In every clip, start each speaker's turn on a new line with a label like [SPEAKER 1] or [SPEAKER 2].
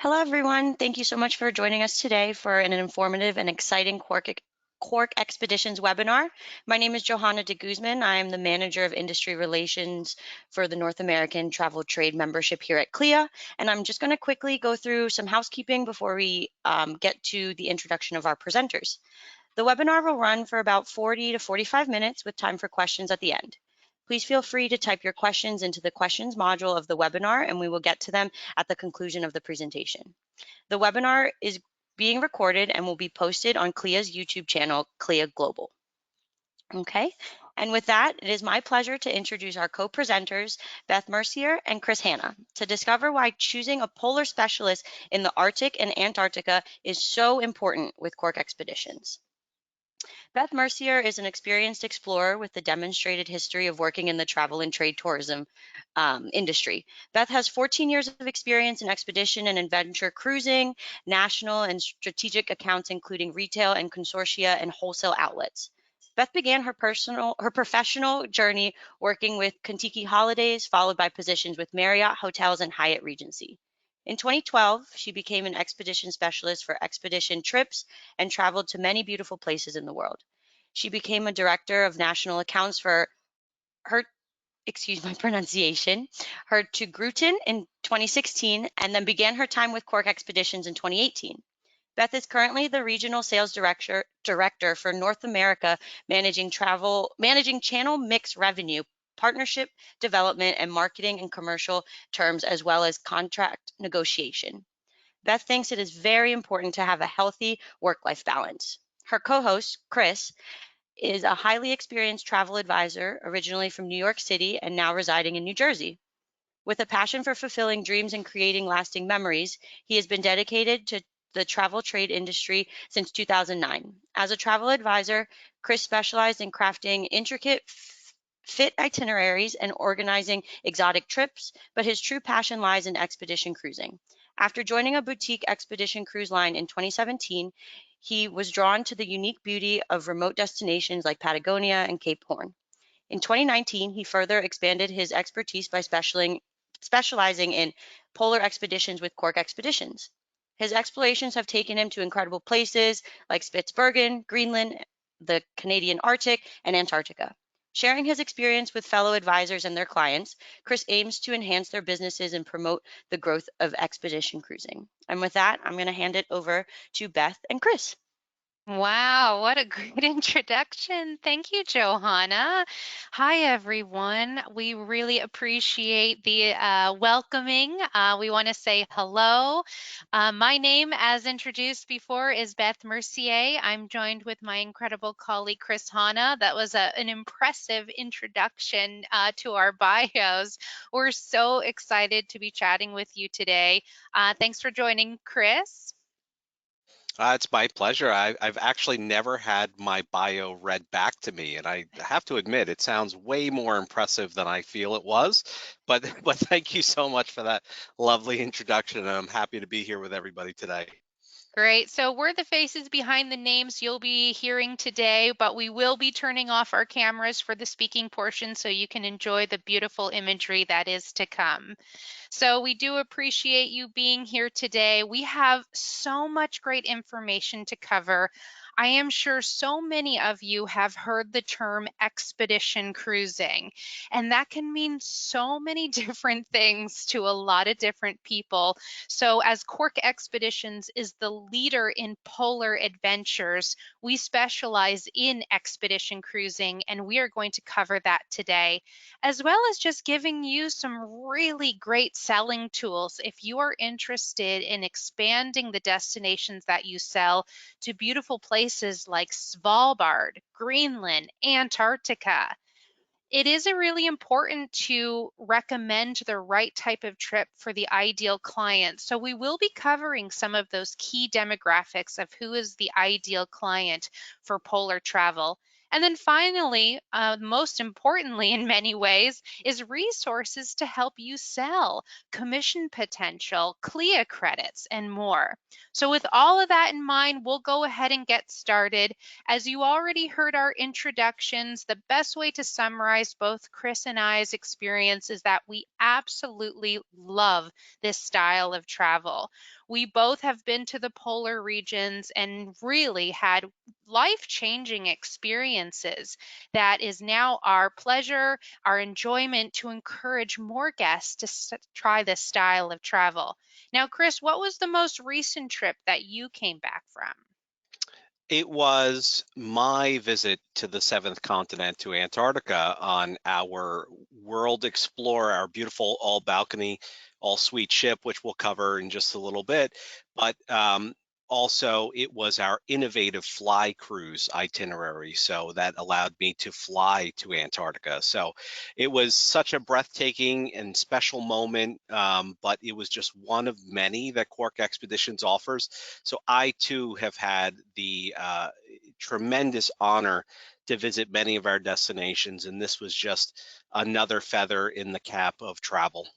[SPEAKER 1] Hello, everyone. Thank you so much for joining us today for an informative and exciting Quark Expeditions webinar. My name is Johanna de Guzman. I am the Manager of Industry Relations for the North American Travel Trade Membership here at CLIA, and I'm just going to quickly go through some housekeeping before we get to the introduction of our presenters. The webinar will run for about 40 to 45 minutes with time for questions at the end. Please feel free to type your questions into the questions module of the webinar, and we will get to them at the conclusion of the presentation. The webinar is being recorded and will be posted on CLIA's YouTube channel, CLIA Global. Okay, and with that, it is my pleasure to introduce our co-presenters, Beth Mercier and Chris Hanna, to discover why choosing a polar specialist in the Arctic and Antarctica is so important with Quark Expeditions. Beth Mercier is an experienced explorer with a demonstrated history of working in the travel and trade tourism industry. Beth has 14 years of experience in expedition and adventure cruising, national and strategic accounts, including retail and consortia and wholesale outlets. Beth began her professional journey working with Kentucky Holidays, followed by positions with Marriott Hotels and Hyatt Regency. In 2012, she became an expedition specialist for expedition trips and traveled to many beautiful places in the world. She became a director of national accounts for her, excuse my pronunciation, her to Gruten in 2016, and then began her time with Quark Expeditions in 2018. Beth is currently the regional sales director for North America, managing channel mix revenue, partnership development, and marketing and commercial terms, as well as contract negotiation. Beth thinks it is very important to have a healthy work-life balance. Her co-host, Chris, is a highly experienced travel advisor, originally from New York City and now residing in New Jersey. With a passion for fulfilling dreams and creating lasting memories, he has been dedicated to the travel trade industry since 2009. As a travel advisor, Chris specialized in crafting intricate fit itineraries and organizing exotic trips, but his true passion lies in expedition cruising. After joining a boutique expedition cruise line in 2017, he was drawn to the unique beauty of remote destinations like Patagonia and Cape Horn. In 2019, he further expanded his expertise by specializing in polar expeditions with Quark Expeditions. His explorations have taken him to incredible places like Spitsbergen, Greenland, the Canadian Arctic, and Antarctica. Sharing his experience with fellow advisors and their clients, Chris aims to enhance their businesses and promote the growth of expedition cruising. And with that, I'm going to hand it over to Beth and Chris.
[SPEAKER 2] Wow, what a great introduction. Thank you, Johanna. Hi, everyone. We really appreciate the welcoming. We want to say hello. My name, as introduced before, is Beth Mercier. I'm joined with my incredible colleague, Chris Hanna. That was an impressive introduction to our bios. We're so excited to be chatting with you today. Thanks for joining, Chris.
[SPEAKER 3] It's my pleasure. I've actually never had my bio read back to me, and I have to admit, it sounds way more impressive than I feel it was. But thank you so much for that lovely introduction, and I'm happy to be here with everybody today.
[SPEAKER 2] Great. So we're the faces behind the names you'll be hearing today, but we will be turning off our cameras for the speaking portion so you can enjoy the beautiful imagery that is to come. So we do appreciate you being here today. We have so much great information to cover. I am sure so many of you have heard the term expedition cruising, and that can mean so many different things to a lot of different people. So as Quark Expeditions is the leader in polar adventures, we specialize in expedition cruising, and we are going to cover that today, as well as just giving you some really great selling tools if you are interested in expanding the destinations that you sell to beautiful places like Svalbard, Greenland, Antarctica. It is really important to recommend the right type of trip for the ideal client. So we will be covering some of those key demographics of who is the ideal client for polar travel. And then finally, most importantly in many ways, is resources to help you sell, commission potential, CLIA credits, and more. So with all of that in mind, we'll go ahead and get started. As you already heard our introductions, the best way to summarize both Chris and I's experience is that we absolutely love this style of travel. We both have been to the polar regions and really had life-changing experiences. That is now our pleasure, our enjoyment to encourage more guests to try this style of travel. Now, Chris, what was the most recent trip that you came back from?
[SPEAKER 3] It was my visit to the seventh continent, to Antarctica, on our World Explorer, our beautiful all balcony, all suite ship, which we'll cover in just a little bit. But also, it was our innovative fly cruise itinerary. So that allowed me to fly to Antarctica. So it was such a breathtaking and special moment, but it was just one of many that Quark Expeditions offers. So I too have had the tremendous honor to visit many of our destinations, and this was just another feather in the cap of travel.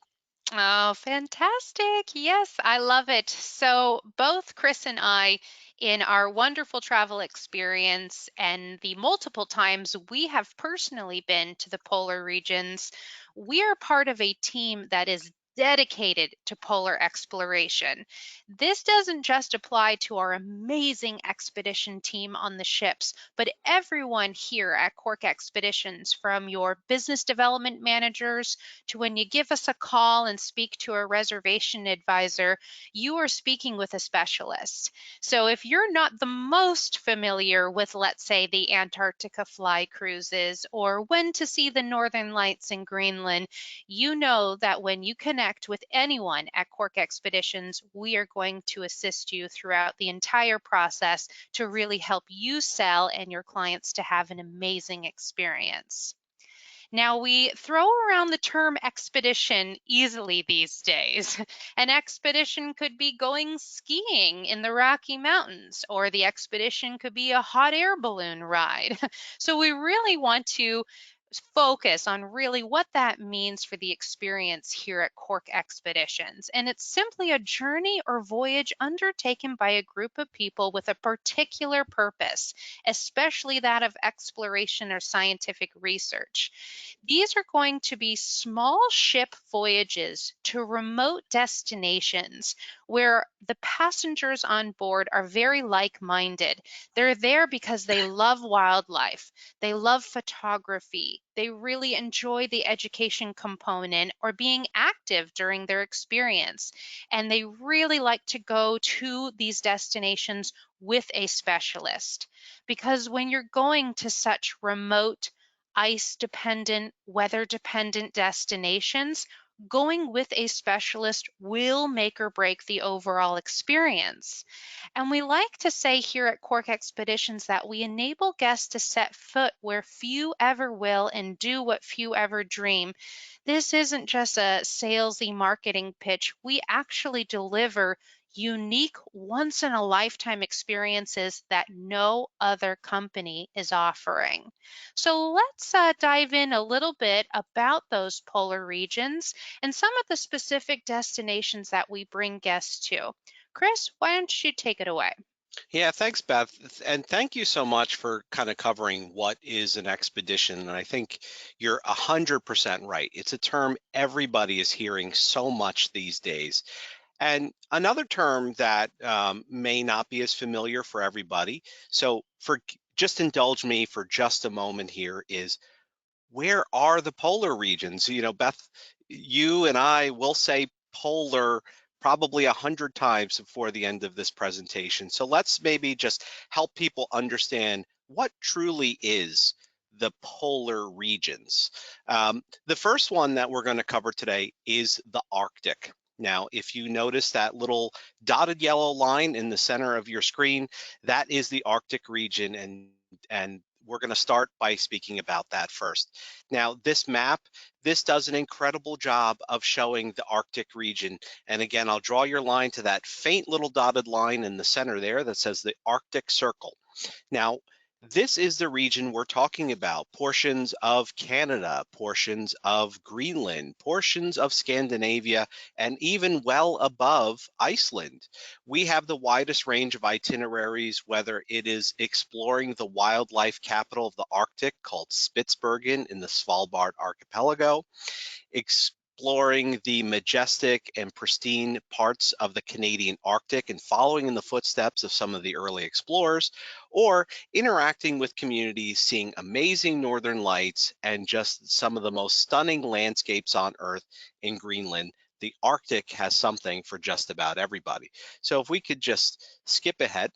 [SPEAKER 2] Oh, fantastic. Yes, I love it. So, both Chris and I, in our wonderful travel experience and the multiple times we have personally been to the polar regions, we are part of a team that is dedicated to polar exploration. This doesn't just apply to our amazing expedition team on the ships, but everyone here at Cork Expeditions, from your business development managers to when you give us a call and speak to a reservation advisor, you are speaking with a specialist. So if you're not the most familiar with, let's say, the Antarctica fly cruises or when to see the Northern Lights in Greenland, you know that when you connect with anyone at Cork Expeditions, we are going to assist you throughout the entire process to really help you sell and your clients to have an amazing experience. Now, we throw around the term expedition easily these days. An expedition could be going skiing in the Rocky Mountains, or the expedition could be a hot air balloon ride. So, we really want to focus on really what that means for the experience here at Cork Expeditions. And it's simply a journey or voyage undertaken by a group of people with a particular purpose, especially that of exploration or scientific research. These are going to be small ship voyages to remote destinations where the passengers on board are very like minded. They're there because they love wildlife, they love photography, they really enjoy the education component or being active during their experience. And they really like to go to these destinations with a specialist. Because when you're going to such remote, ice dependent, weather dependent destinations, going with a specialist will make or break the overall experience. And we like to say here at Cork Expeditions that we enable guests to set foot where few ever will and do what few ever dream. This isn't just a salesy marketing pitch. We actually deliver unique, once in a lifetime experiences that no other company is offering. So let's dive in a little bit about those polar regions and some of the specific destinations that we bring guests to. Chris, why don't you take it away?
[SPEAKER 3] Yeah, thanks, Beth. And thank you so much for kind of covering what is an expedition. And I think you're 100% right. It's a term everybody is hearing so much these days. And another term that may not be as familiar for everybody. So just indulge me for just a moment here is, where are the polar regions? You know, Beth, you and I will say polar probably 100 times before the end of this presentation. So let's maybe just help people understand what truly is the polar regions. The first one that we're going to cover today is the Arctic. Now, if you notice that little dotted yellow line in the center of your screen, that is the Arctic region, and we're going to start by speaking about that first. Now, this map, this does an incredible job of showing the Arctic region. And again, I'll draw your line to that faint little dotted line in the center there that says the Arctic Circle. Now, this is the region we're talking about: portions of Canada, portions of Greenland, portions of Scandinavia, and even well above Iceland. We have the widest range of itineraries, whether it is exploring the wildlife capital of the Arctic called Spitsbergen in the Svalbard archipelago, exploring the majestic and pristine parts of the Canadian Arctic and following in the footsteps of some of the early explorers, or interacting with communities, seeing amazing northern lights and just some of the most stunning landscapes on Earth in Greenland. The Arctic has something for just about everybody. So if we could just skip ahead.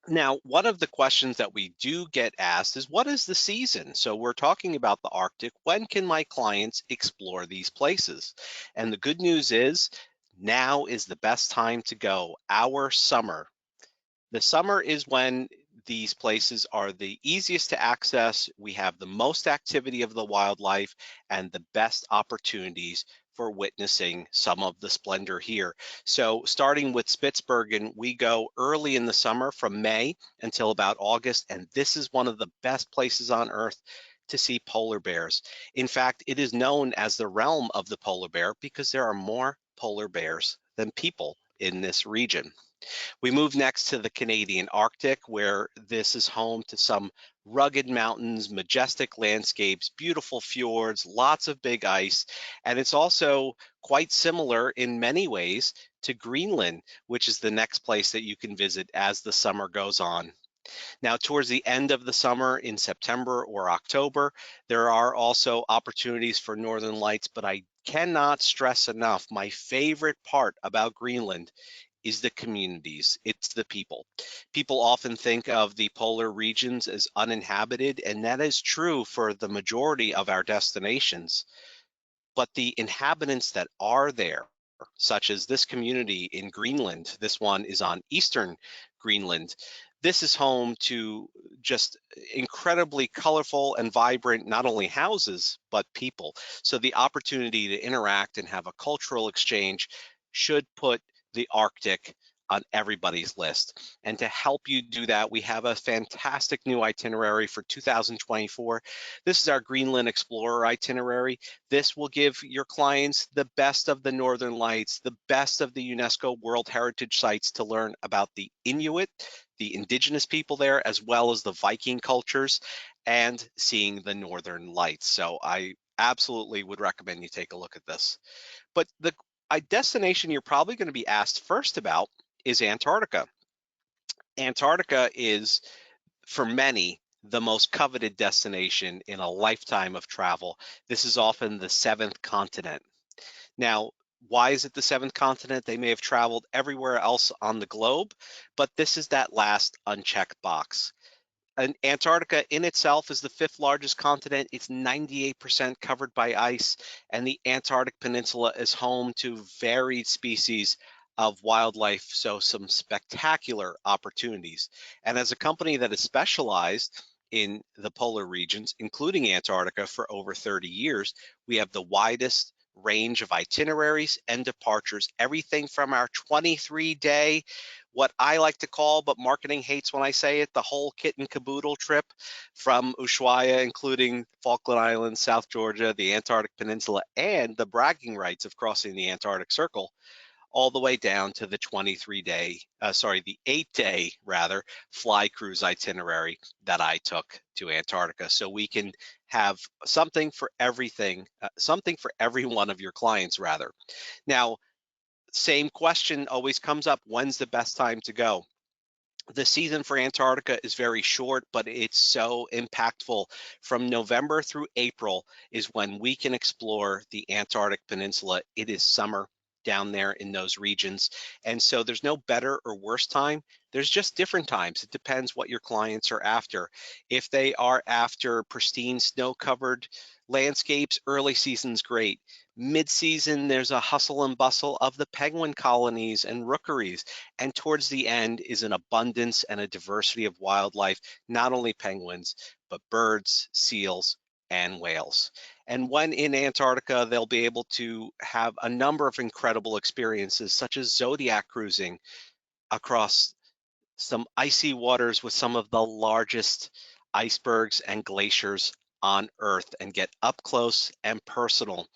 [SPEAKER 3] Now, one of the questions that we do get asked is, what is the season? So we're talking about the Arctic. When can my clients explore these places? And the good news is now is the best time to go. Our summer. The summer is when these places are the easiest to access. We have the most activity of the wildlife and the best opportunities for witnessing some of the splendor here. So starting with Spitsbergen, we go early in the summer from May until about August, and this is one of the best places on Earth to see polar bears. In fact, it is known as the realm of the polar bear because there are more polar bears than people in this region. We move next to the Canadian Arctic, where this is home to some rugged mountains, majestic landscapes, beautiful fjords, lots of big ice, and it's also quite similar in many ways to Greenland, which is the next place that you can visit as the summer goes on. Now, towards the end of the summer in September or October, there are also opportunities for northern lights, but I cannot stress enough, my favorite part about Greenland is the communities. It's the people. People often think of the polar regions as uninhabited, and that is true for the majority of our destinations. But the inhabitants that are there, such as this community in Greenland, this one is on eastern Greenland. This is home to just incredibly colorful and vibrant, not only houses, but people. So the opportunity to interact and have a cultural exchange should put the Arctic on everybody's list. And to help you do that, we have a fantastic new itinerary for 2024. This is our Greenland Explorer itinerary. This will give your clients the best of the Northern Lights, the best of the UNESCO World Heritage Sites to learn about the Inuit, the indigenous people there, as well as the Viking cultures, and seeing the Northern Lights. So I absolutely would recommend you take a look at this. But the destination you're probably going to be asked first about is Antarctica. Antarctica is, for many, the most coveted destination in a lifetime of travel. This is often the seventh continent. Now, why is it the seventh continent? They may have traveled everywhere else on the globe, but this is that last unchecked box. And Antarctica in itself is the fifth largest continent. It's 98% covered by ice, and the Antarctic Peninsula is home to varied species of wildlife, so some spectacular opportunities. And as a company that is specialized in the polar regions, including Antarctica, for over 30 years, we have the widest range of itineraries and departures, everything from our 23-day, what I like to call, but marketing hates when I say it, the whole kit and caboodle trip from Ushuaia, including Falkland Islands, South Georgia, the Antarctic Peninsula, and the bragging rights of crossing the Antarctic Circle, all the way down to the 8-day rather, fly cruise itinerary that I took to Antarctica. So we can have something for everything, something for every one of your clients rather. Now, same question always comes up, when's the best time to go? The season for Antarctica is very short, but it's so impactful. From November through April is when we can explore the Antarctic Peninsula. It is summer down there in those regions. And so there's no better or worse time. There's just different times. It depends what your clients are after. If they are after pristine snow-covered landscapes, early season's great. Mid-season, there's a hustle and bustle of the penguin colonies and rookeries. And towards the end is an abundance and a diversity of wildlife, not only penguins, but birds, seals, and whales. And when in Antarctica, they'll be able to have a number of incredible experiences, such as zodiac cruising across some icy waters with some of the largest icebergs and glaciers on Earth and get up close and personal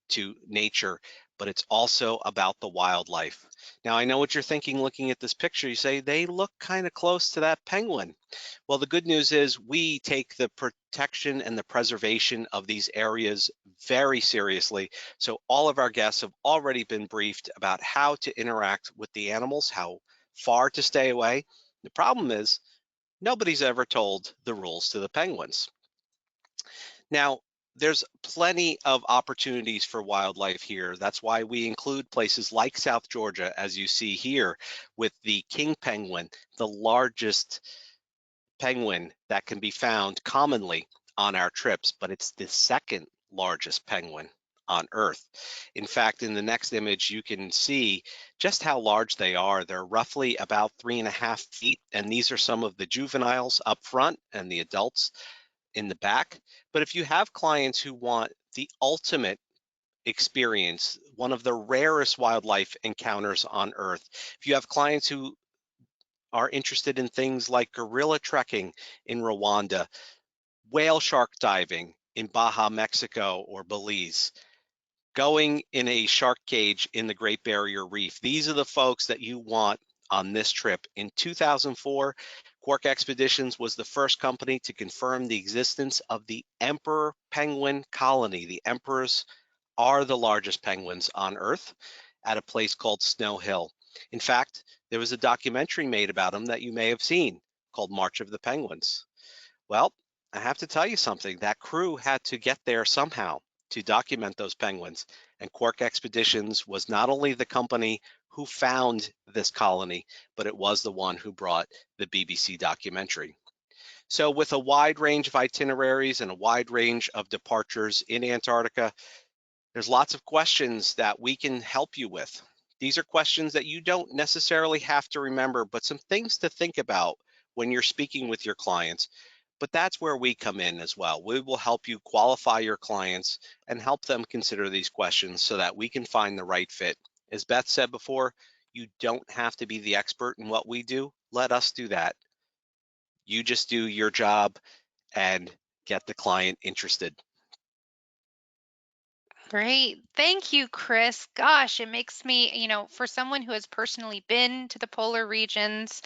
[SPEAKER 3] to nature. but it's also about the wildlife. Now, I know what you're thinking looking at this picture. You say, they look kind of close to that penguin. Well, the good news is we take the protection and the preservation of these areas very seriously. So all of our guests have already been briefed about how to interact with the animals, how far to stay away. The problem is nobody's ever told the rules to the penguins. Now, there's plenty of opportunities for wildlife here. That's why we include places like South Georgia, as you see here, with the king penguin, the largest penguin that can be found commonly on our trips, but it's the second largest penguin on Earth. In fact, in the next image, you can see just how large they are. They're roughly about 3.5 feet, and these are some of the juveniles up front and the adults in the back. But if you have clients who want the ultimate experience, one of the rarest wildlife encounters on Earth, if you have clients who are interested in things like gorilla trekking in Rwanda, whale shark diving in Baja, Mexico, or Belize, going in a shark cage in the Great Barrier Reef. These are the folks that you want on this trip. In 2004, Quark Expeditions was the first company to confirm the existence of the emperor penguin colony. The emperors are the largest penguins on Earth at a place called Snow Hill. In fact, there was a documentary made about them that you may have seen called March of the Penguins. Well, I have to tell you something. That crew had to get there somehow to document those penguins. And Quark Expeditions was not only the company who found this colony, but it was the one who brought the BBC documentary. So with a wide range of itineraries and a wide range of departures in Antarctica, there's lots of questions that we can help you with. These are questions that you don't necessarily have to remember, but some things to think about when you're speaking with your clients. But that's where we come in as well. We will help you qualify your clients and help them consider these questions so that we can find the right fit. As Beth said before, you don't have to be the expert in what we do. Let us do that. You just do your job and get the client interested.
[SPEAKER 2] Great. Thank you, Chris. Gosh, it makes me, for someone who has personally been to the polar regions,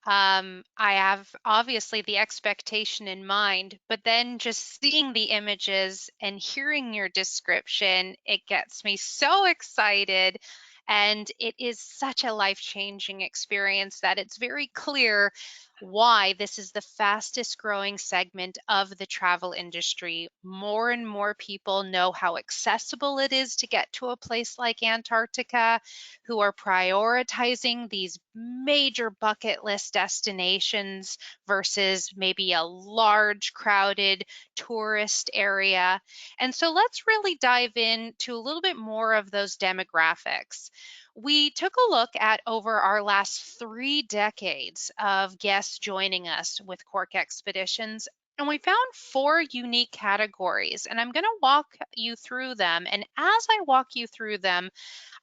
[SPEAKER 2] I have obviously the expectation in mind, but then just seeing the images and hearing your description, it gets me so excited. And it is such a life-changing experience that it's very clear why this is the fastest growing segment of the travel industry. More and more people know how accessible it is to get to a place like Antarctica, who are prioritizing these major bucket list destinations versus maybe a large, crowded tourist area. And so let's really dive into a little bit more of those demographics. We took a look at over our last 3 decades of guests joining us with Quark Expeditions, and we found 4 unique categories. And I'm going to walk you through them. And as I walk you through them,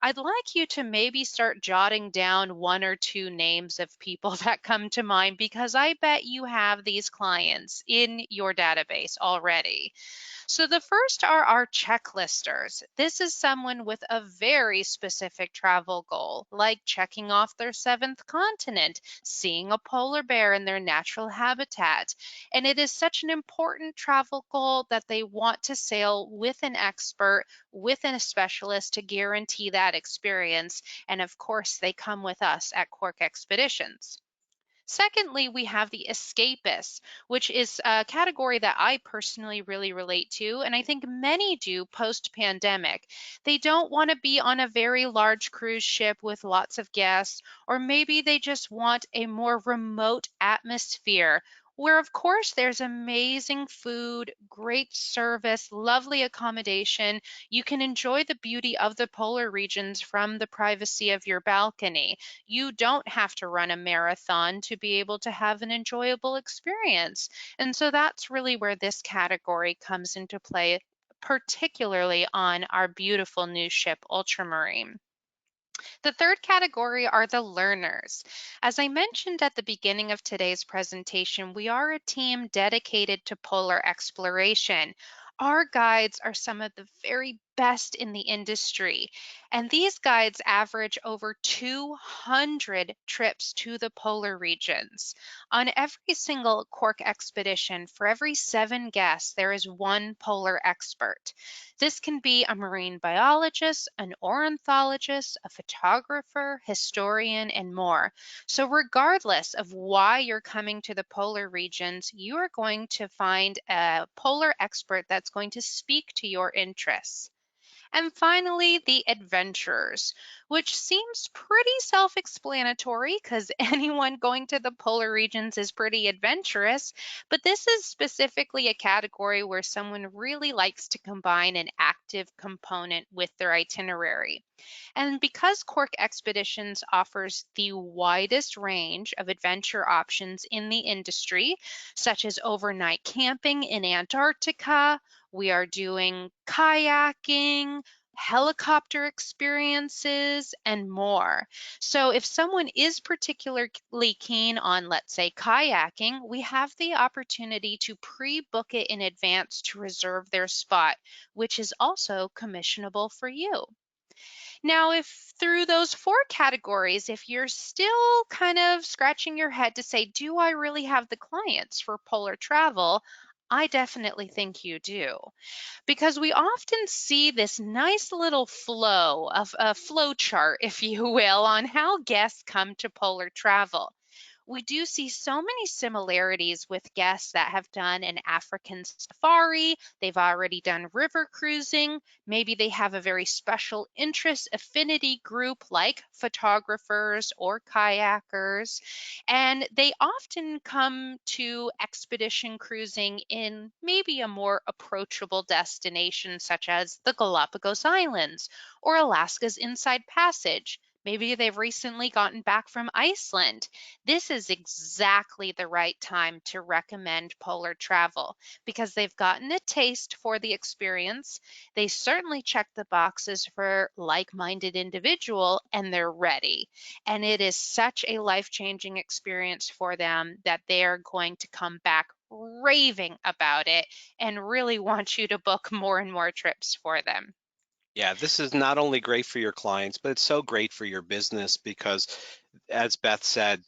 [SPEAKER 2] I'd like you to maybe start jotting down 1 or 2 names of people that come to mind, because I bet you have these clients in your database already. So the first are our checklisters. This is someone with a very specific travel goal, like checking off their 7th continent, seeing a polar bear in their natural habitat. And it is such an important travel goal that they want to sail with an expert, with a specialist to guarantee that experience. And of course, they come with us at Quark Expeditions. Secondly, we have the escapists, which is a category that I personally really relate to, and I think many do post pandemic. They don't want to be on a very large cruise ship with lots of guests, or maybe they just want a more remote atmosphere. Where, of course, there's amazing food, great service, lovely accommodation. You can enjoy the beauty of the polar regions from the privacy of your balcony. You don't have to run a marathon to be able to have an enjoyable experience. And so that's really where this category comes into play, particularly on our beautiful new ship, Ultramarine. The third category are the learners. As I mentioned at the beginning of today's presentation, we are a team dedicated to polar exploration. Our guides are some of the very best in the industry. And these guides average over 200 trips to the polar regions. On every single Quark expedition, for every 7 guests, there is one polar expert. This can be a marine biologist, an ornithologist, a photographer, historian, and more. So, regardless of why you're coming to the polar regions, you are going to find a polar expert that's going to speak to your interests. And finally, the adventurers, which seems pretty self explanatory because anyone going to the polar regions is pretty adventurous. But this is specifically a category where someone really likes to combine an active component with their itinerary. And because Quark Expeditions offers the widest range of adventure options in the industry, such as overnight camping in Antarctica, we are doing kayaking, helicopter experiences, and more. So, if someone is particularly keen on, let's say, kayaking, we have the opportunity to pre book it in advance to reserve their spot, which is also commissionable for you. Now, if through those 4 categories, if you're still kind of scratching your head to say, do I really have the clients for polar travel? I definitely think you do, because we often see this nice little flow of a flow chart, if you will, on how guests come to polar travel. We do see so many similarities with guests that have done an African safari. They've already done river cruising. Maybe they have a very special interest affinity group like photographers or kayakers. And they often come to expedition cruising in maybe a more approachable destination, such as the Galapagos Islands or Alaska's Inside Passage. Maybe they've recently gotten back from Iceland. This is exactly the right time to recommend polar travel because they've gotten a taste for the experience. They certainly check the boxes for like-minded individual and they're ready. And it is such a life-changing experience for them that they're going to come back raving about it and really want you to book more and more trips for them.
[SPEAKER 3] Yeah, this is not only great for your clients, but it's so great for your business because, as Beth said,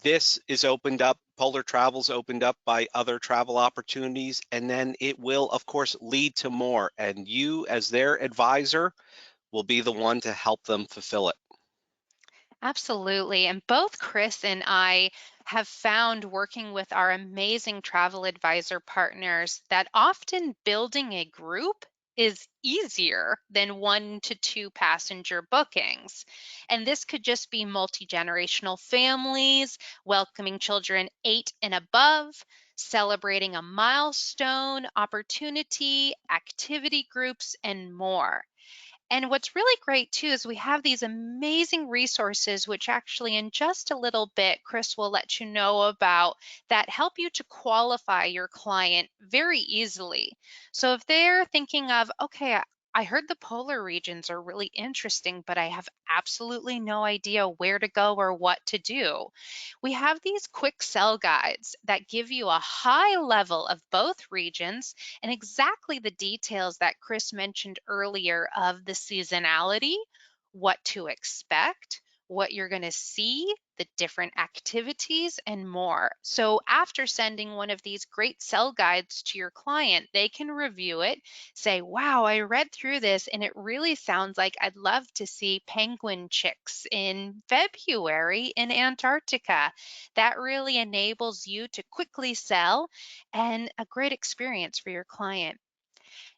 [SPEAKER 3] this is opened up, polar travel's opened up by other travel opportunities, and then it will, of course, lead to more. And you, as their advisor, will be the one to help them fulfill it.
[SPEAKER 2] Absolutely. And both Chris and I have found working with our amazing travel advisor partners that often building a group is easier than 1 to 2 passenger bookings. And this could just be multi-generational families, welcoming children 8 and above, celebrating a milestone, opportunity, activity groups, and more. And what's really great too is we have these amazing resources, which actually in just a little bit, Chris will let you know about, that help you to qualify your client very easily. So if they're thinking of, okay, I heard the polar regions are really interesting, but I have absolutely no idea where to go or what to do. We have these quick sell guides that give you a high level of both regions and exactly the details that Chris mentioned earlier of the seasonality, what to expect, what you're going to see, the different activities, and more. So, after sending one of these great sell guides to your client, they can review it, say, wow, I read through this and it really sounds like I'd love to see penguin chicks in February in Antarctica. That really enables you to quickly sell and a great experience for your client.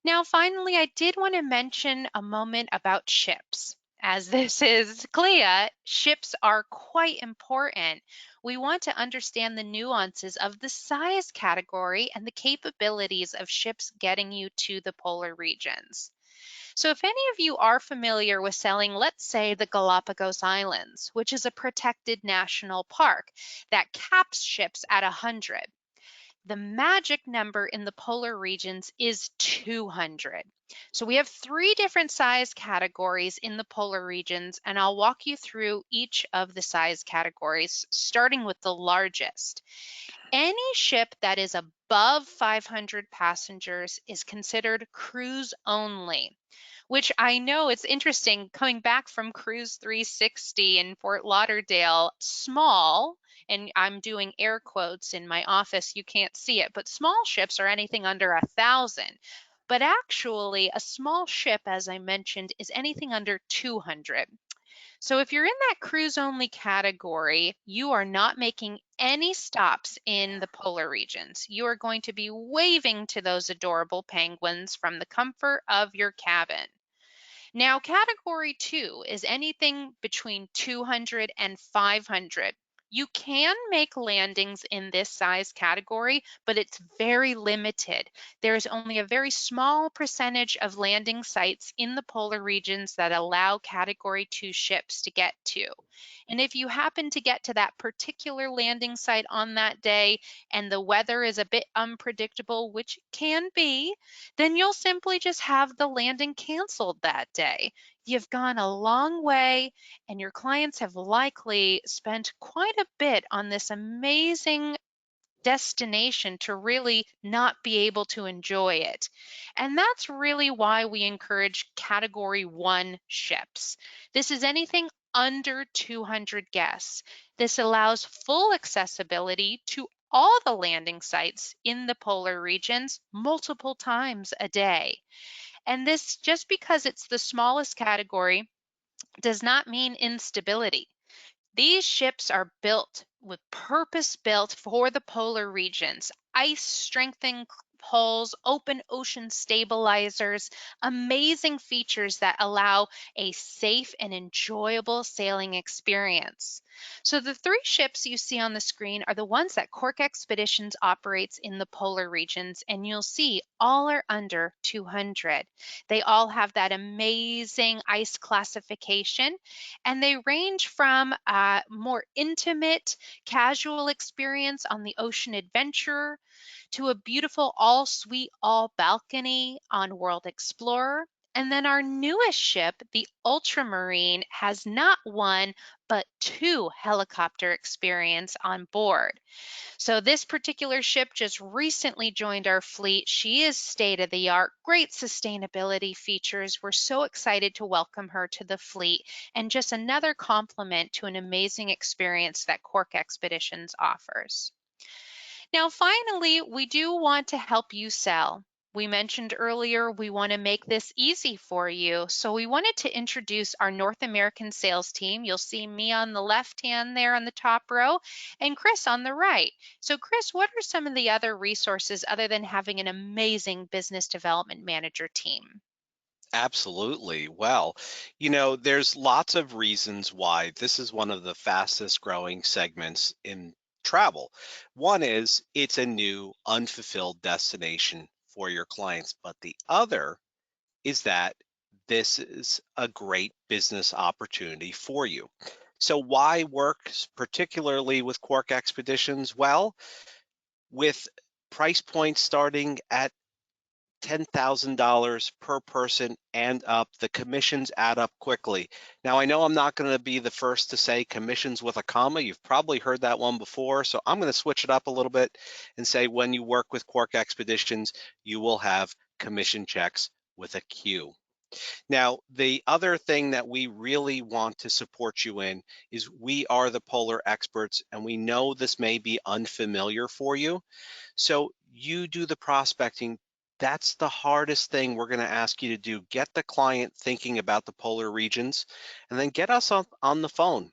[SPEAKER 2] Now, finally, I did want to mention a moment about ships. As this is CLIA, ships are quite important. We want to understand the nuances of the size category and the capabilities of ships getting you to the polar regions. So, if any of you are familiar with selling, let's say, the Galapagos Islands, which is a protected national park that caps ships at 100, the magic number in the polar regions is 200. So we have 3 different size categories in the polar regions, and I'll walk you through each of the size categories, starting with the largest. Any ship that is above 500 passengers is considered cruise only. which I know it's interesting coming back from Cruise 360 in Fort Lauderdale, small, and I'm doing air quotes in my office, you can't see it, but small ships are anything under 1,000. But actually, a small ship, as I mentioned, is anything under 200. So if you're in that cruise only category, you are not making any stops in the polar regions. You are going to be waving to those adorable penguins from the comfort of your cabin. Now, category 2 is anything between 200 and 500. You can make landings in this size category, but it's very limited. There's only a very small percentage of landing sites in the polar regions that allow category 2 ships to get to. And if you happen to get to that particular landing site on that day and the weather is a bit unpredictable, which it can be, then you'll simply just have the landing canceled that day. You've gone a long way, and your clients have likely spent quite a bit on this amazing destination to really not be able to enjoy it. And that's really why we encourage category 1 ships. This is anything under 200 guests. This allows full accessibility to all the landing sites in the polar regions multiple times a day. And this, just because it's the smallest category, does not mean instability. These ships are purpose built for the polar regions. Ice strengthening hulls, open ocean stabilizers, amazing features that allow a safe and enjoyable sailing experience. So the 3 ships you see on the screen are the ones that Quark Expeditions operates in the polar regions, and you'll see all are under 200. They all have that amazing ice classification, and they range from a more intimate, casual experience on the Ocean Adventurer to a beautiful all-suite, all-balcony on World Explorer. And then our newest ship, the Ultramarine, has not one, but 2 helicopter experience on board. So this particular ship just recently joined our fleet. She is state of the art, great sustainability features. We're so excited to welcome her to the fleet, and just another complement to an amazing experience that Quark Expeditions offers. Now, finally, we do want to help you sell. We mentioned earlier we want to make this easy for you. So we wanted to introduce our North American sales team. You'll see me on the left hand there on the top row and Chris on the right. So Chris, what are some of the other resources other than having an amazing business development manager team?
[SPEAKER 3] Absolutely. Well, there's lots of reasons why this is one of the fastest growing segments in travel. One is it's a new unfulfilled destination for your clients, but the other is that this is a great business opportunity for you. So why work particularly with Quark Expeditions? Well, with price points starting at $10,000 per person and up, the commissions add up quickly. Now, I know I'm not going to be the first to say commissions with a comma. You've probably heard that one before, so I'm going to switch it up a little bit and say when you work with Quark Expeditions, you will have commission checks with a Q. Now, the other thing that we really want to support you in is we are the polar experts, and we know this may be unfamiliar for you. So you do the prospecting. That's the hardest thing we're going to ask you to do. Get the client thinking about the polar regions, and then get us on the phone.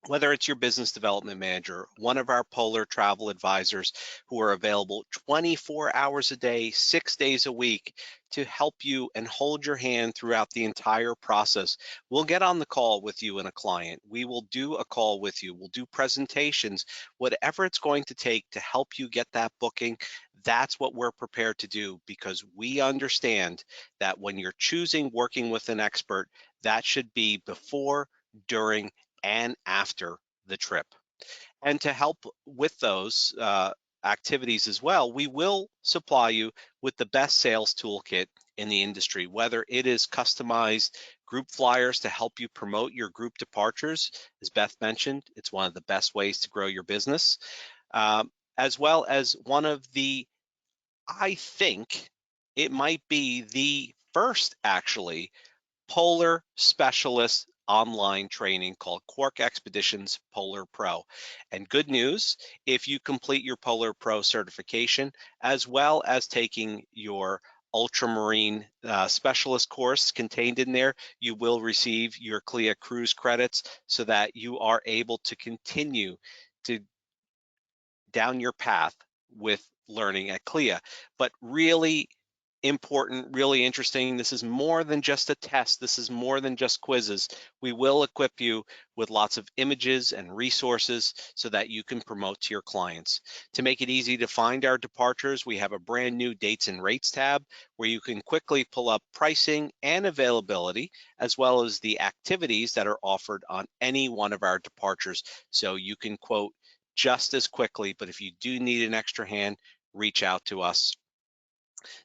[SPEAKER 3] Whether it's your business development manager, one of our polar travel advisors who are available 24 hours a day, 6 days a week to help you and hold your hand throughout the entire process. We'll get on the call with you and a client. We will do a call with you. We'll do presentations, whatever it's going to take to help you get that booking. That's what we're prepared to do, because we understand that when you're choosing working with an expert, that should be before, during, and after the trip. And to help with those activities as well, we will supply you with the best sales toolkit in the industry, whether it is customized group flyers to help you promote your group departures. As Beth mentioned, it's one of the best ways to grow your business, as well as one of the, I think it might be the first, actually, polar specialist online training called Quark Expeditions Polar Pro. And good news, if you complete your Polar Pro certification, as well as taking your ultramarine specialist course contained in there, you will receive your CLIA cruise credits so that you are able to continue to down your path with learning at CLIA. But really important, really interesting. This is more than just a test. This is more than just quizzes. We will equip you with lots of images and resources so that you can promote to your clients. To make it easy to find our departures, we have a brand new dates and rates tab where you can quickly pull up pricing and availability, as well as the activities that are offered on any one of our departures. So you can quote just as quickly, but if you do need an extra hand, reach out to us.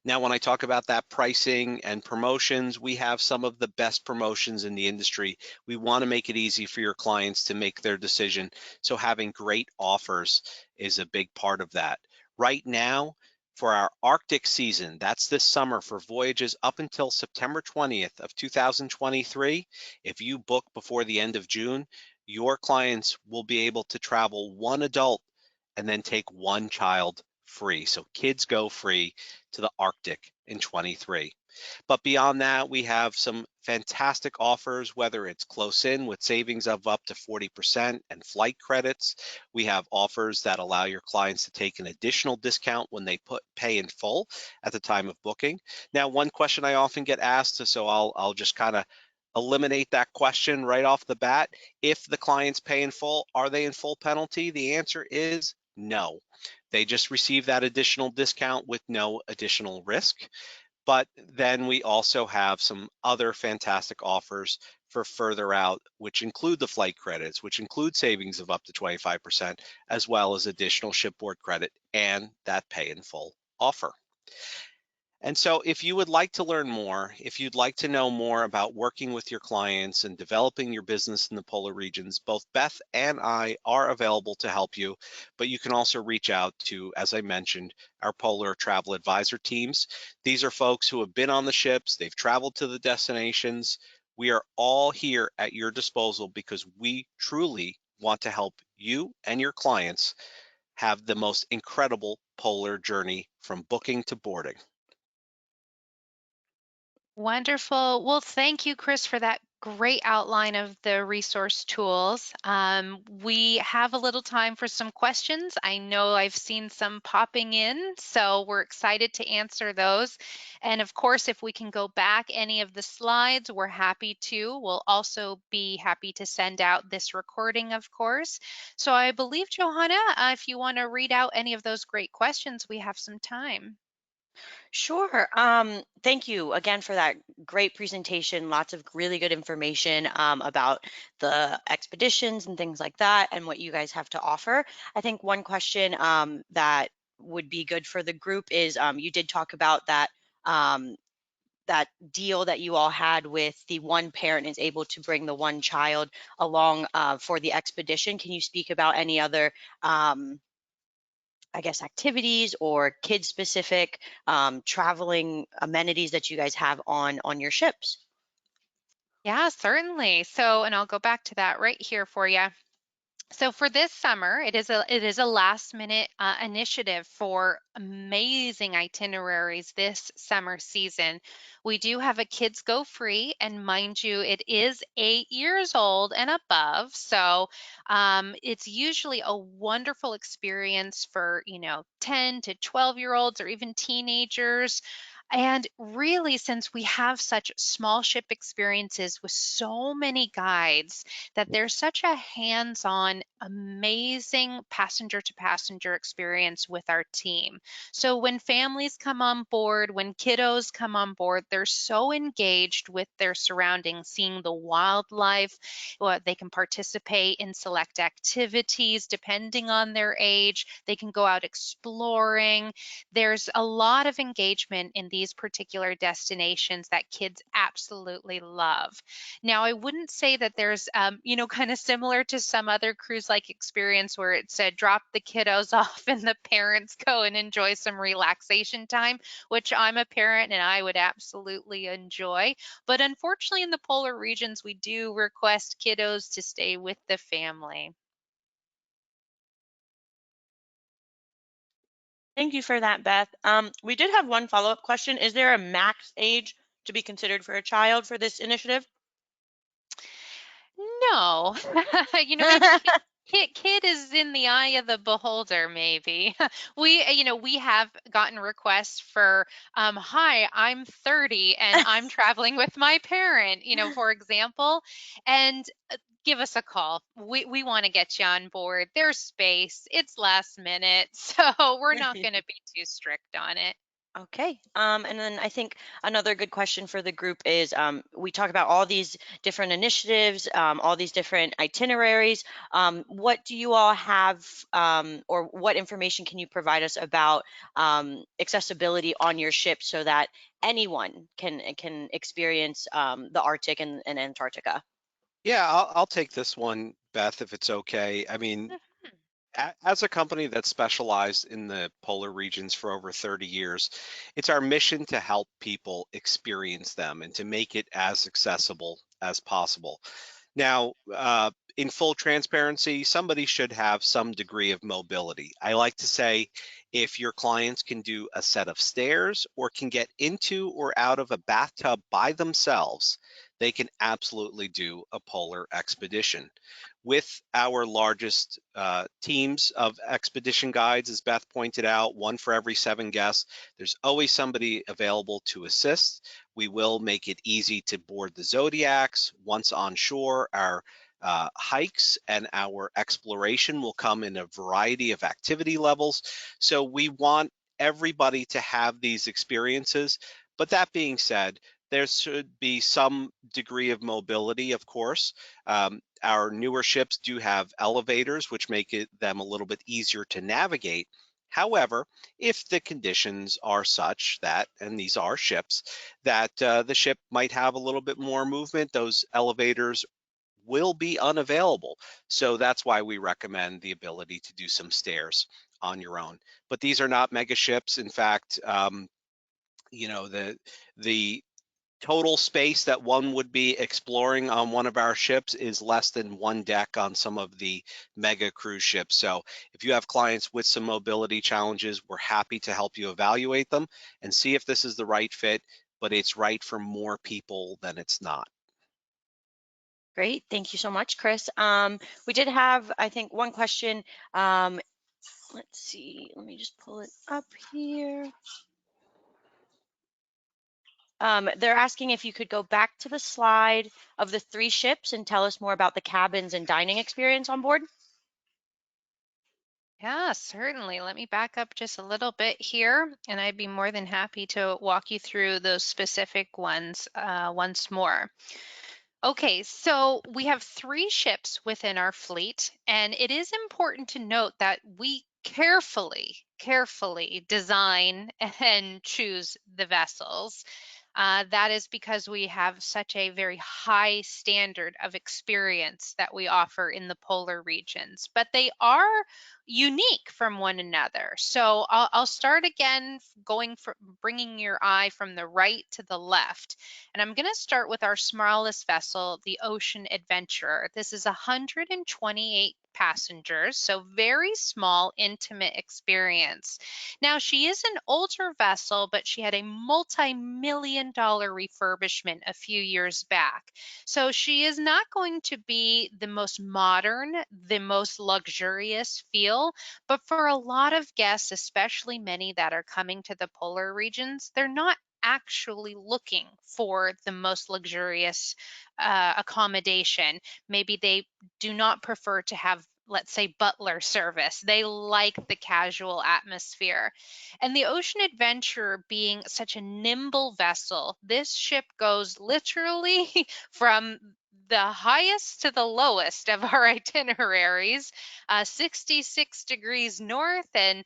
[SPEAKER 3] Now, when I talk about that pricing and promotions, we have some of the best promotions in the industry. We want to make it easy for your clients to make their decision. So having great offers is a big part of that. Right now, for our Arctic season, that's this summer for voyages up until September 20th of 2023, if you book before the end of June, your clients will be able to travel one adult and then take one child free. So kids go free to the Arctic in 23. But beyond that, we have some fantastic offers, whether it's close in with savings of up to 40% and flight credits. We have offers that allow your clients to take an additional discount when they pay in full at the time of booking. Now, one question I often get asked, so I'll just kind of eliminate that question right off the bat. If the clients pay in full, are they in full penalty? The answer is no. They just receive that additional discount with no additional risk. But then we also have some other fantastic offers for further out, which include the flight credits, which include savings of up to 25%, as well as additional shipboard credit and that pay in full offer. And so if you would like to learn more, if you'd like to know more about working with your clients and developing your business in the polar regions, both Beth and I are available to help you, but you can also reach out to, as I mentioned, our polar travel advisor teams. These are folks who have been on the ships, they've traveled to the destinations. We are all here at your disposal because we truly want to help you and your clients have the most incredible polar journey from booking to boarding.
[SPEAKER 2] Wonderful. Well, thank you, Chris, for that great outline of the resource tools. We have a little time for some questions. I know I've seen some popping in, so we're excited to answer those. And of course, if we can go back any of the slides, we're happy to. We'll also be happy to send out this recording, of course. So I believe, Johanna, if you want to read out any of those great questions, we have some time.
[SPEAKER 1] Sure. Thank you again for that great presentation. Lots of really good information about the expeditions and things like that and what you guys have to offer. I think one question that would be good for the group is you did talk about um, that deal that you all had with the one parent is able to bring the one child along for the expedition. Can you speak about any other I guess activities or kid specific traveling amenities that you guys have on your ships?
[SPEAKER 2] Yeah, certainly. So, and I'll go back to that right here for you. So for this summer, it is a last minute initiative for amazing itineraries this summer season. We do have a kids go free, and mind you, it is 8 years old and above. So it's usually a wonderful experience for 10 to 12-year-olds or even teenagers. And really, since we have such small ship experiences with so many guides, that there's such a hands-on, amazing passenger to passenger experience with our team. So when families come on board, when kiddos come on board, they're so engaged with their surroundings, seeing the wildlife. They can participate in select activities depending on their age. They can go out exploring. There's a lot of engagement in these these particular destinations that kids absolutely love. Now, I wouldn't say that there's, kind of similar to some other cruise-like experience where it said drop the kiddos off and the parents go and enjoy some relaxation time, which I'm a parent and I would absolutely enjoy. But unfortunately, in the polar regions, we do request kiddos to stay with the family.
[SPEAKER 1] Thank you for that, Beth. We did have one follow-up question. Is there a max age to be considered for a child for this initiative?
[SPEAKER 2] No, maybe kid is in the eye of the beholder, maybe. We have gotten requests for, hi, I'm 30 and I'm traveling with my parent, for example, and give us a call. We want to get you on board. There's space. It's last minute, so we're not going to be too strict on it.
[SPEAKER 1] Okay. And then I think another good question for the group is we talk about all these different initiatives, all these different itineraries. What do you all have, or what information can you provide us about accessibility on your ship so that anyone can experience the Arctic and Antarctica?
[SPEAKER 3] Yeah, I'll take this one, Beth, if it's okay. I mean, as a company that's specialized in the polar regions for over 30 years, it's our mission to help people experience them and to make it as accessible as possible. Now, in full transparency, somebody should have some degree of mobility. I like to say if your clients can do a set of stairs or can get into or out of a bathtub by themselves, they can absolutely do a polar expedition. With our largest teams of expedition guides, as Beth pointed out, one for every 7 guests, there's always somebody available to assist. We will make it easy to board the Zodiacs. Once on shore, our hikes and our exploration will come in a variety of activity levels. So we want everybody to have these experiences. But that being said, there should be some degree of mobility, of course. Our newer ships do have elevators, which make them a little bit easier to navigate. However, if the conditions are such that, and these are ships, that the ship might have a little bit more movement, those elevators will be unavailable. So that's why we recommend the ability to do some stairs on your own. But these are not mega ships. In fact, the total space that one would be exploring on one of our ships is less than 1 deck on some of the mega cruise ships. So if you have clients with some mobility challenges, we're happy to help you evaluate them and see if this is the right fit, but it's right for more people than it's not.
[SPEAKER 1] Great. Thank you so much, Chris. We did have, I think, one question. Let's see. Let me just pull it up here. They're asking if you could go back to the slide of the 3 ships and tell us more about the cabins and dining experience on board.
[SPEAKER 2] Yeah, certainly. Let me back up just a little bit here, and I'd be more than happy to walk you through those specific ones once more. Okay, so we have 3 ships within our fleet, and it is important to note that we carefully design and choose the vessels. That is because we have such a very high standard of experience that we offer in the polar regions, but they are unique from one another. So I'll start again going from bringing your eye from the right to the left. And I'm going to start with our smallest vessel, the Ocean Adventurer. This is 128 passengers, so very small, intimate experience. Now, she is an older vessel, but she had a multi-million-dollar refurbishment a few years back. So she is not going to be the most modern, the most luxurious feel, but for a lot of guests, especially many that are coming to the polar regions, they're not actually looking for the most luxurious accommodation. Maybe they do not prefer to have, let's say, butler service. They like the casual atmosphere. And the Ocean Adventurer being such a nimble vessel, this ship goes literally from the highest to the lowest of our itineraries, 66 degrees north and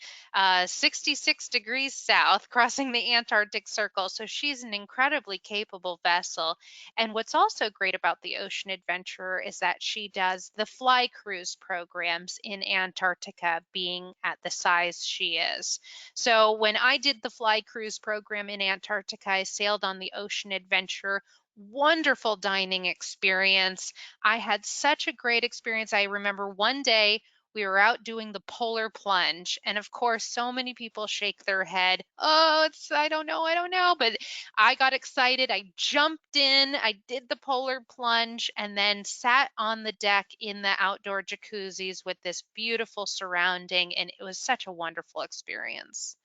[SPEAKER 2] 66 degrees south, crossing the Antarctic Circle. So she's an incredibly capable vessel. And what's also great about the Ocean Adventurer is that she does the fly cruise programs in Antarctica, being at the size she is. So when I did the fly cruise program in Antarctica, I sailed on the Ocean Adventurer. Wonderful dining experience. I had such a great experience. I remember one day we were out doing the polar plunge, and of course so many people shake their head, oh, it's, I don't know, I don't know, but I got excited. I jumped in, I did the polar plunge, and then sat on the deck in the outdoor jacuzzis with this beautiful surrounding, and it was such a wonderful experience.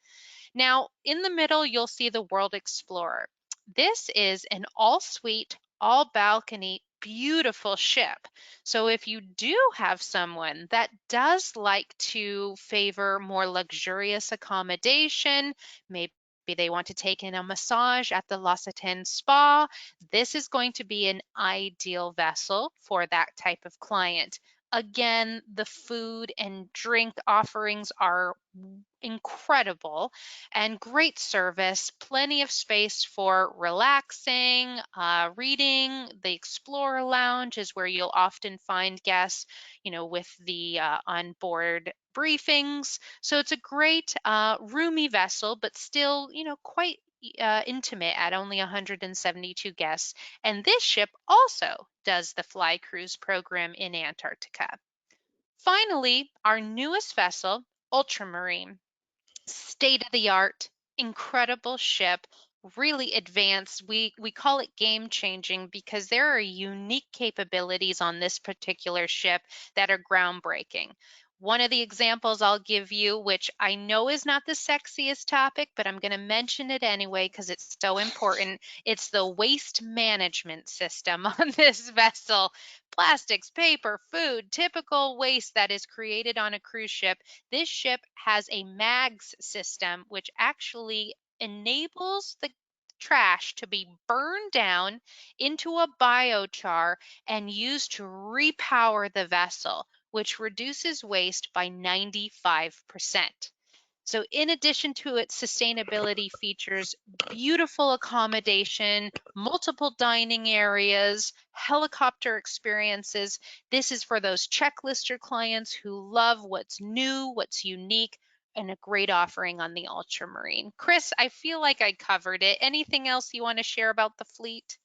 [SPEAKER 2] Now, in the middle, you'll see the World Explorer. This is an all-suite, all-balcony, beautiful ship. So if you do have someone that does like to favor more luxurious accommodation, maybe they want to take in a massage at the L'Occitane Spa, this is going to be an ideal vessel for that type of client. Again, the food and drink offerings are incredible and great service, plenty of space for relaxing, reading. The Explorer Lounge is where you'll often find guests, with the onboard briefings. So it's a great, roomy vessel, but still, quite intimate at only 172 guests. And this ship also does the fly cruise program in Antarctica. Finally, our newest vessel, Ultramarine. State of the art, incredible ship, really advanced. We call it game changing because there are unique capabilities on this particular ship that are groundbreaking. One of the examples I'll give you, which I know is not the sexiest topic, but I'm going to mention it anyway because it's so important. It's the waste management system on this vessel. Plastics, paper, food, typical waste that is created on a cruise ship. This ship has a MAGS system, which actually enables the trash to be burned down into a biochar and used to repower the vessel, which reduces waste by 95%. So in addition to its sustainability features, beautiful accommodation, multiple dining areas, helicopter experiences, this is for those checklister clients who love what's new, what's unique, and a great offering on the Ultramarine. Chris, I feel like I covered it. Anything else you want to share about the fleet?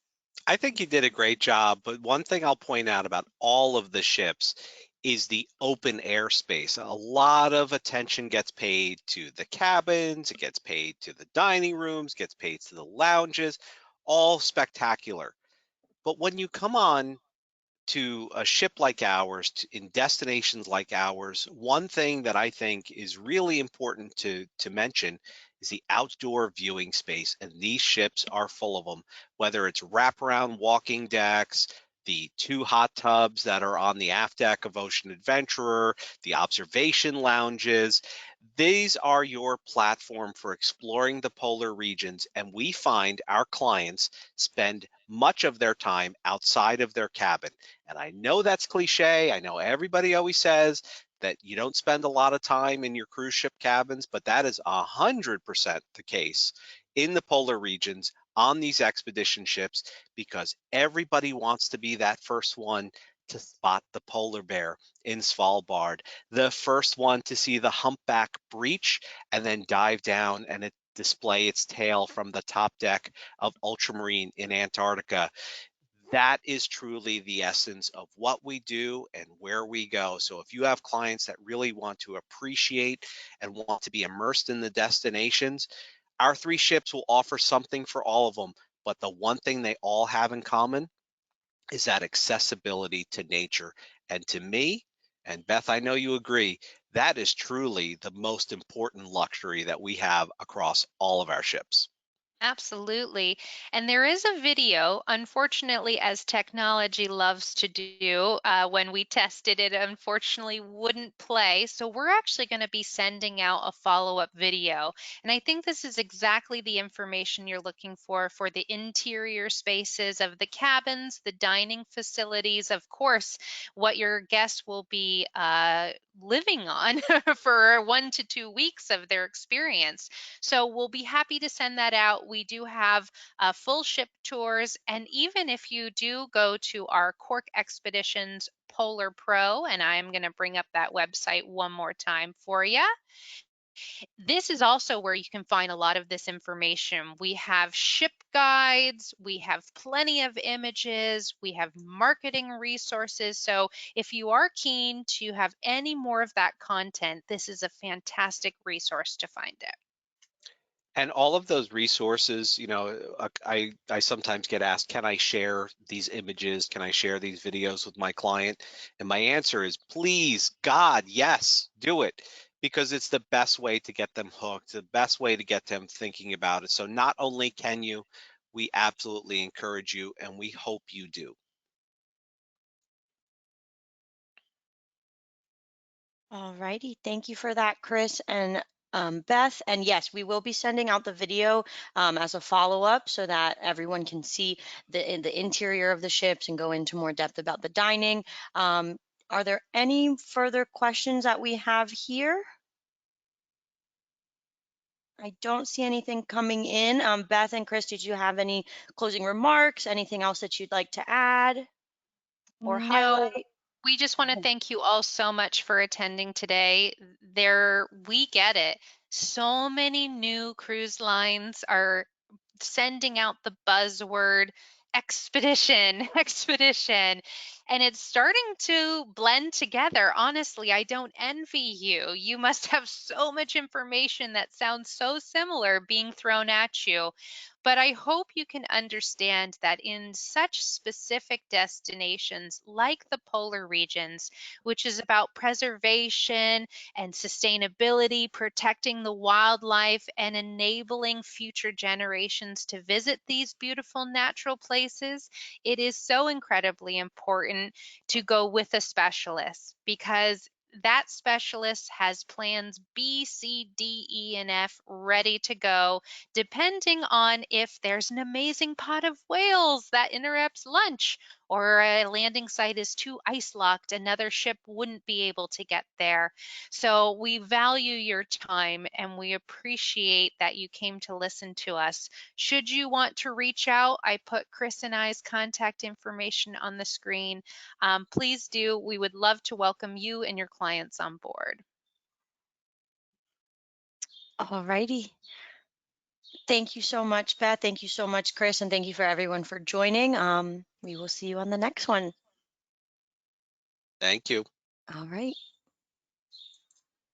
[SPEAKER 3] I think you did a great job, but one thing I'll point out about all of the ships is the open airspace. A lot of attention gets paid to the cabins, it gets paid to the dining rooms, gets paid to the lounges, all spectacular. But when you come on to a ship like ours, in destinations like ours, one thing that I think is really important to mention is the outdoor viewing space, and these ships are full of them. Whether it's wraparound walking decks, the two hot tubs that are on the aft deck of Ocean Adventurer, the observation lounges. These are your platform for exploring the polar regions, and we find our clients spend much of their time outside of their cabin. And I know that's cliche. I know everybody always says that you don't spend a lot of time in your cruise ship cabins, but that is 100% the case in the polar regions on these expedition ships, because everybody wants to be that first one to spot the polar bear in Svalbard, the first one to see the humpback breach and then dive down and display its tail from the top deck of Ultramarine in Antarctica. That is truly the essence of what we do and where we go. So if you have clients that really want to appreciate and want to be immersed in the destinations, our three ships will offer something for all of them. But the one thing they all have in common is that accessibility to nature. And to me, and Beth, I know you agree, that is truly the most important luxury that we have across all of our ships.
[SPEAKER 2] Absolutely. And there is a video, unfortunately, as technology loves to do, when we tested it, unfortunately wouldn't play. So we're actually going to be sending out a follow-up video. And I think this is exactly the information you're looking for the interior spaces of the cabins, the dining facilities, of course, what your guests will be living on for 1 to 2 weeks of their experience. So we'll be happy to send that out. We do have full ship tours. And even if you do go to our Quark Expeditions Polar Pro, and I'm going to bring up that website one more time for you. This is also where you can find a lot of this information. We have ship guides, we have plenty of images, we have marketing resources. So if you are keen to have any more of that content, this is a fantastic resource to find it.
[SPEAKER 3] And all of those resources, I sometimes get asked, can I share these images? Can I share these videos with my client? And my answer is, please, God, yes, do it, because it's the best way to get them hooked, the best way to get them thinking about it. So not only can you, we absolutely encourage you, and we hope you do.
[SPEAKER 1] All righty. Thank you for that, Chris and Beth. And yes, we will be sending out the video as a follow-up so that everyone can see the interior of the ships and go into more depth about the dining. Are there any further questions that we have here? I don't see anything coming in. Beth and Chris, did you have any closing remarks? Anything else that you'd like to add or
[SPEAKER 2] No,
[SPEAKER 1] highlight?
[SPEAKER 2] we just want to thank you all so much for attending today. We get it. So many new cruise lines are sending out the buzzword expedition, expedition, and it's starting to blend together. Honestly, I don't envy you. You must have so much information that sounds so similar being thrown at you. But I hope you can understand that in such specific destinations like the polar regions, which is about preservation and sustainability, protecting the wildlife, and enabling future generations to visit these beautiful natural places, it is so incredibly important to go with a specialist because that specialist has plans B, C, D, E, and F ready to go, depending on if there's an amazing pot of whales that interrupts lunch or a landing site is too ice locked, another ship wouldn't be able to get there. So we value your time and we appreciate that you came to listen to us. Should you want to reach out, I put Chris and I's contact information on the screen. Please do. We would love to welcome you and your clients on board.
[SPEAKER 1] All righty. Thank you so much, Beth. Thank you so much, Chris. And thank you for everyone for joining. We will see you on the next one.
[SPEAKER 3] Thank you.
[SPEAKER 1] All right.